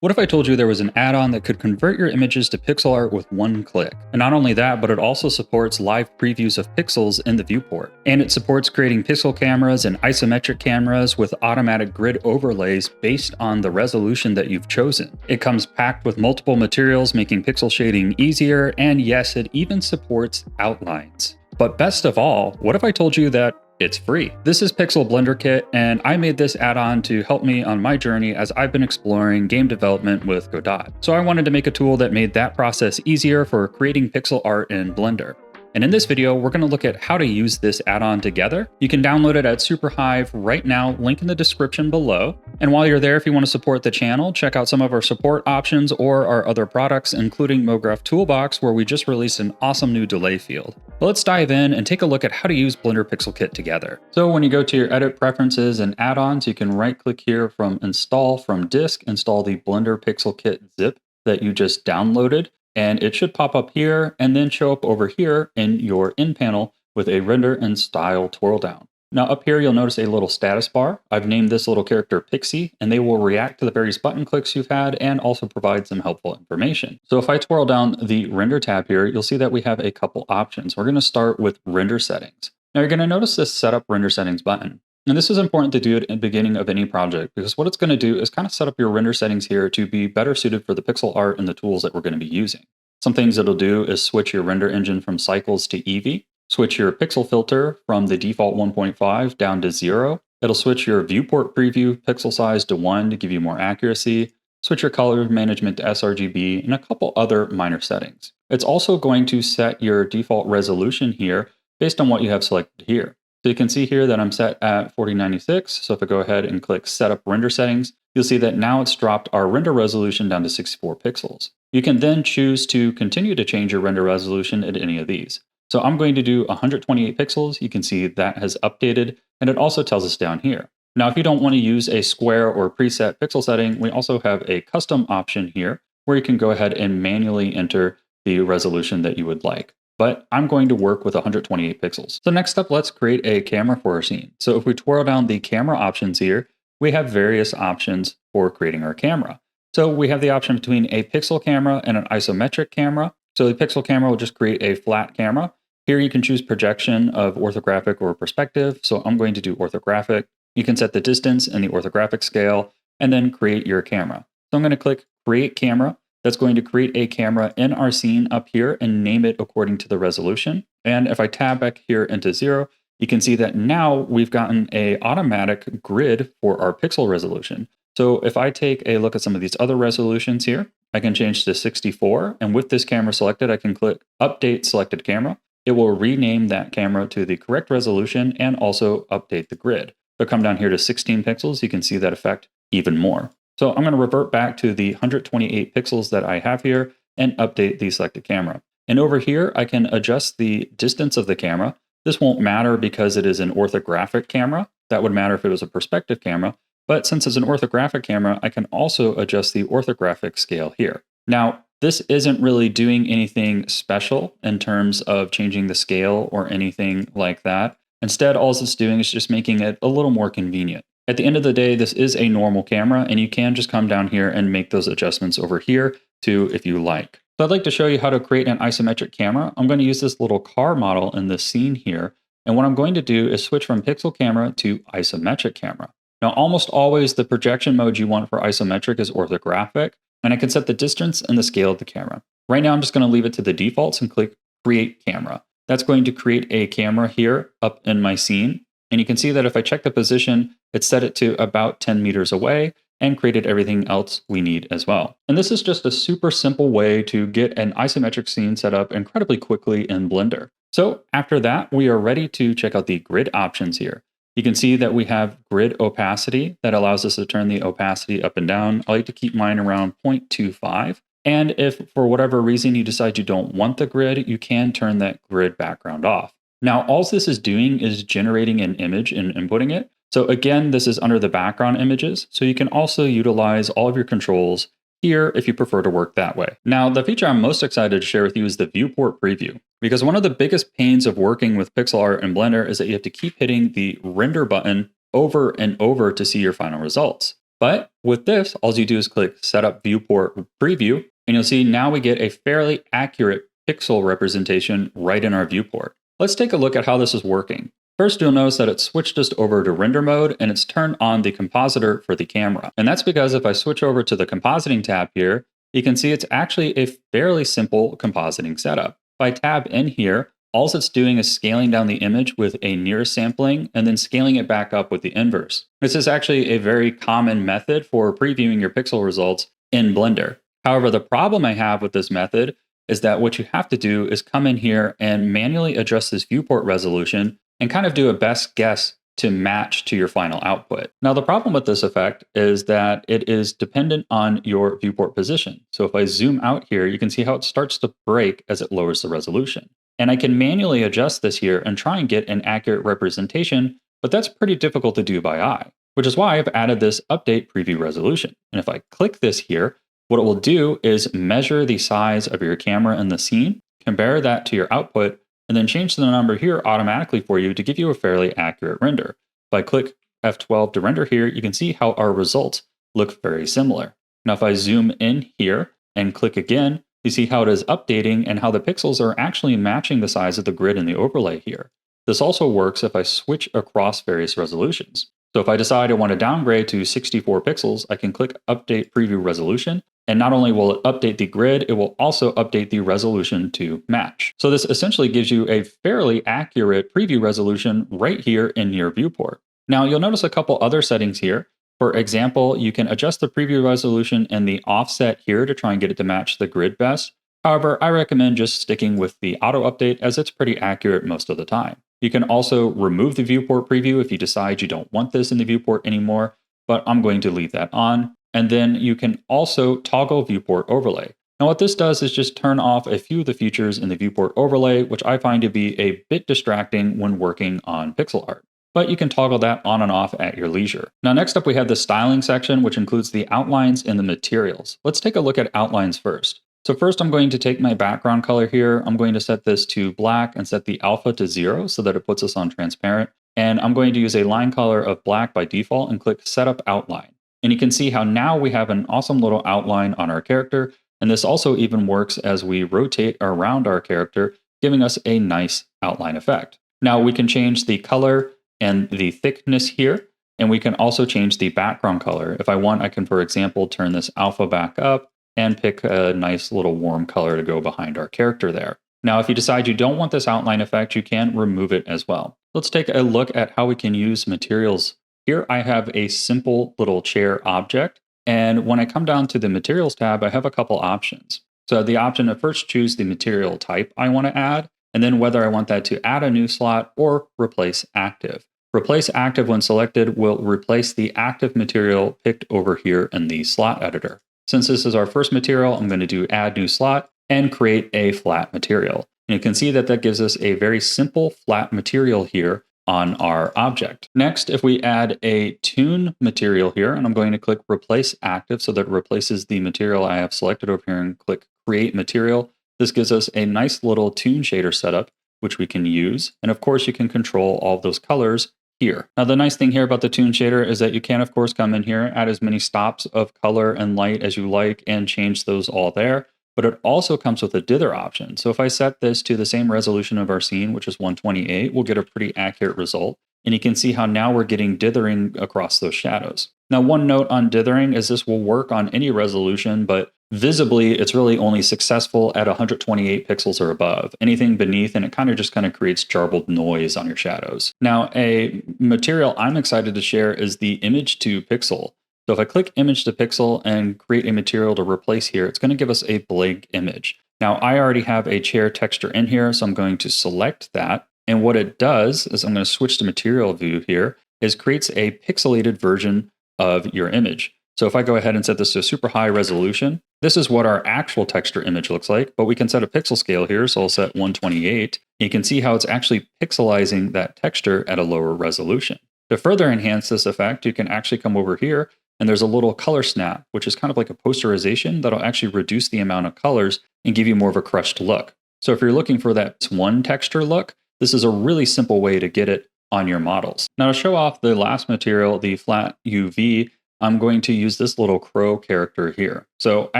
What if I told you there was an add-on that could convert your images to pixel art with one click? And not only that, but it also supports live previews of pixels in the viewport. And it supports creating pixel cameras and isometric cameras with automatic grid overlays based on the resolution that you've chosen. It comes packed with multiple materials, making pixel shading easier, and yes, it even supports outlines. But best of all, what if I told you that it's free? This is Pixel Blender Kit, and I made this add-on to help me on my journey as I've been exploring game development with Godot. So I wanted to make a tool that made that process easier for creating pixel art in Blender. And in this video, we're going to look at how to use this add-on together. You can download it at SuperHive right now, link in the description below. And while you're there, if you want to support the channel, check out some of our support options or our other products, including MoGraph Toolbox, where we just released an awesome new delay field. But let's dive in and take a look at how to use Blender Pixel Kit together. So when you go to your edit preferences and add-ons, you can right-click here from install from disk, install the Blender Pixel Kit zip that you just downloaded. And it should pop up here and then show up over here in your in panel with a render and style twirl down. Now up here, you'll notice a little status bar. I've named this little character Pixie, and they will react to the various button clicks you've had and also provide some helpful information. So if I twirl down the render tab here, you'll see that we have a couple options. We're going to start with render settings. Now you're going to notice this setup render settings button. And this is important to do at the beginning of any project, because what it's going to do is kind of set up your render settings here to be better suited for the pixel art and the tools that we're going to be using. Some things it'll do is switch your render engine from cycles to Eevee, switch your pixel filter from the default 1.5 down to 0. It'll switch your viewport preview pixel size to 1 to give you more accuracy, switch your color management to sRGB, and a couple other minor settings. It's also going to set your default resolution here based on what you have selected here. So you can see here that I'm set at 4096. So if I go ahead and click Setup Render Settings, you'll see that now it's dropped our render resolution down to 64 pixels. You can then choose to continue to change your render resolution at any of these. So I'm going to do 128 pixels. You can see that has updated, and it also tells us down here. Now, if you don't want to use a square or preset pixel setting, we also have a custom option here where you can go ahead and manually enter the resolution that you would like. But I'm going to work with 128 pixels. So next up, let's create a camera for our scene. So if we twirl down the camera options here, we have various options for creating our camera. So we have the option between a pixel camera and an isometric camera. So the pixel camera will just create a flat camera. Here you can choose projection of orthographic or perspective. So I'm going to do orthographic. You can set the distance and the orthographic scale and then create your camera. So I'm going to click Create Camera. That's going to create a camera in our scene up here and name it according to the resolution. And if I tab back here into 0, you can see that now we've gotten an automatic grid for our pixel resolution. So if I take a look at some of these other resolutions here, I can change to 64. And with this camera selected, I can click Update Selected Camera. It will rename that camera to the correct resolution and also update the grid. If I come down here to 16 pixels, you can see that effect even more. So I'm going to revert back to the 128 pixels that I have here and update the selected camera. And over here, I can adjust the distance of the camera. This won't matter because it is an orthographic camera. That would matter if it was a perspective camera. But since it's an orthographic camera, I can also adjust the orthographic scale here. Now, this isn't really doing anything special in terms of changing the scale or anything like that. Instead, all it's doing is just making it a little more convenient. At the end of the day, this is a normal camera, and you can just come down here and make those adjustments over here too if you like. So I'd like to show you how to create an isometric camera. I'm going to use this little car model in this scene here. And what I'm going to do is switch from pixel camera to isometric camera. Now, almost always the projection mode you want for isometric is orthographic, and I can set the distance and the scale of the camera. Right now, I'm just going to leave it to the defaults and click Create Camera. That's going to create a camera here up in my scene. And you can see that if I check the position, it's set it to about 10 meters away and created everything else we need as well. And this is just a super simple way to get an isometric scene set up incredibly quickly in Blender. So after that, we are ready to check out the grid options here. You can see that we have grid opacity that allows us to turn the opacity up and down. I like to keep mine around 0.25. And if for whatever reason you decide you don't want the grid, you can turn that grid background off. Now, all this is doing is generating an image and inputting it. So again, this is under the background images. So you can also utilize all of your controls here if you prefer to work that way. Now, the feature I'm most excited to share with you is the viewport preview, because one of the biggest pains of working with pixel art in Blender is that you have to keep hitting the render button over and over to see your final results. But with this, all you do is click Setup Viewport Preview, and you'll see now we get a fairly accurate pixel representation right in our viewport. Let's take a look at how this is working. First, you'll notice that it switched us over to render mode and it's turned on the compositor for the camera. And that's because if I switch over to the compositing tab here, you can see it's actually a fairly simple compositing setup. If I tab in here, all it's doing is scaling down the image with a near sampling and then scaling it back up with the inverse. This is actually a very common method for previewing your pixel results in Blender. However, the problem I have with this method is that what you have to do is come in here and manually adjust this viewport resolution and kind of do a best guess to match to your final output. Now, the problem with this effect is that it is dependent on your viewport position. So if I zoom out here, you can see how it starts to break as it lowers the resolution. And I can manually adjust this here and try and get an accurate representation, but that's pretty difficult to do by eye, which is why I've added this update preview resolution. And if I click this here, what it will do is measure the size of your camera in the scene, compare that to your output, and then change the number here automatically for you to give you a fairly accurate render. If I click F12 to render here, you can see how our results look very similar. Now, if I zoom in here and click again, you see how it is updating and how the pixels are actually matching the size of the grid in the overlay here. This also works if I switch across various resolutions. So if I decide I want to downgrade to 64 pixels, I can click Update Preview Resolution, and not only will it update the grid, it will also update the resolution to match. So this essentially gives you a fairly accurate preview resolution right here in your viewport. Now you'll notice a couple other settings here. For example, you can adjust the preview resolution and the offset here to try and get it to match the grid best. However, I recommend just sticking with the auto update as it's pretty accurate most of the time. You can also remove the viewport preview if you decide you don't want this in the viewport anymore, but I'm going to leave that on. And then you can also toggle viewport overlay. Now what this does is just turn off a few of the features in the viewport overlay, which I find to be a bit distracting when working on pixel art. But you can toggle that on and off at your leisure. Now next up we have the styling section, which includes the outlines and the materials. Let's take a look at outlines first. So first I'm going to take my background color here. I'm going to set this to black and set the alpha to 0 so that it puts us on transparent. And I'm going to use a line color of black by default and click Setup Outline. And you can see how now we have an awesome little outline on our character. And this also even works as we rotate around our character, giving us a nice outline effect. Now we can change the color and the thickness here, and we can also change the background color. If I want, I can, for example, turn this alpha back up and pick a nice little warm color to go behind our character there. Now, if you decide you don't want this outline effect, you can remove it as well. Let's take a look at how we can use materials. Here I have a simple little chair object, and when I come down to the materials tab, I have a couple options. So I have the option to first choose the material type I want to add, and then whether I want that to add a new slot or replace active. Replace active when selected will replace the active material picked over here in the slot editor. Since this is our first material, I'm going to do add new slot and create a flat material. And you can see that that gives us a very simple flat material here on our object. Next, if we add a toon material here, and I'm going to click replace active so that it replaces the material I have selected over here and click create material. This gives us a nice little toon shader setup, which we can use. And of course, you can control all of those colors here. Now, the nice thing here about the toon shader is that you can, of course, come in here, add as many stops of color and light as you like, and change those all there. But it also comes with a dither option. So if I set this to the same resolution of our scene, which is 128, we'll get a pretty accurate result. And you can see how now we're getting dithering across those shadows. Now, one note on dithering is this will work on any resolution, but visibly, it's really only successful at 128 pixels or above. Anything beneath, and it kind of creates jarbled noise on your shadows. Now, a material I'm excited to share is the image to pixel. So if I click image to pixel and create a material to replace here, it's going to give us a blank image. Now, I already have a chair texture in here, so I'm going to select that. And what it does is I'm going to switch to material view here, is creates a pixelated version of your image. So if I go ahead and set this to a super high resolution, this is what our actual texture image looks like, but we can set a pixel scale here. So I'll set 128. You can see how it's actually pixelizing that texture at a lower resolution. To further enhance this effect, you can actually come over here and there's a little color snap, which is kind of like a posterization that'll actually reduce the amount of colors and give you more of a crushed look. So if you're looking for that one texture look, this is a really simple way to get it on your models. Now to show off the last material, the flat UV, I'm going to use this little crow character here. So I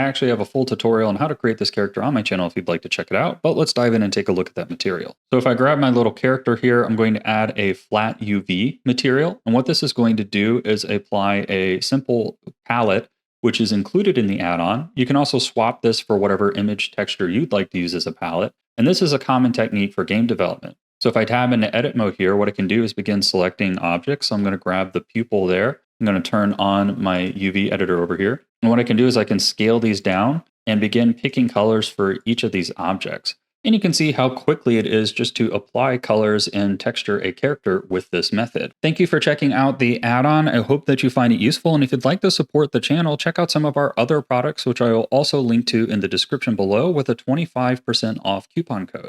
actually have a full tutorial on how to create this character on my channel if you'd like to check it out, but let's dive in and take a look at that material. So if I grab my little character here, I'm going to add a flat UV material. And what this is going to do is apply a simple palette, which is included in the add-on. You can also swap this for whatever image texture you'd like to use as a palette. And this is a common technique for game development. So if I tab into edit mode here, what I can do is begin selecting objects. So I'm going to grab the pupil there. I'm going to turn on my UV editor over here. And what I can do is I can scale these down and begin picking colors for each of these objects. And you can see how quickly it is just to apply colors and texture a character with this method. Thank you for checking out the add-on. I hope that you find it useful. And if you'd like to support the channel, check out some of our other products, which I will also link to in the description below with a 25% off coupon code.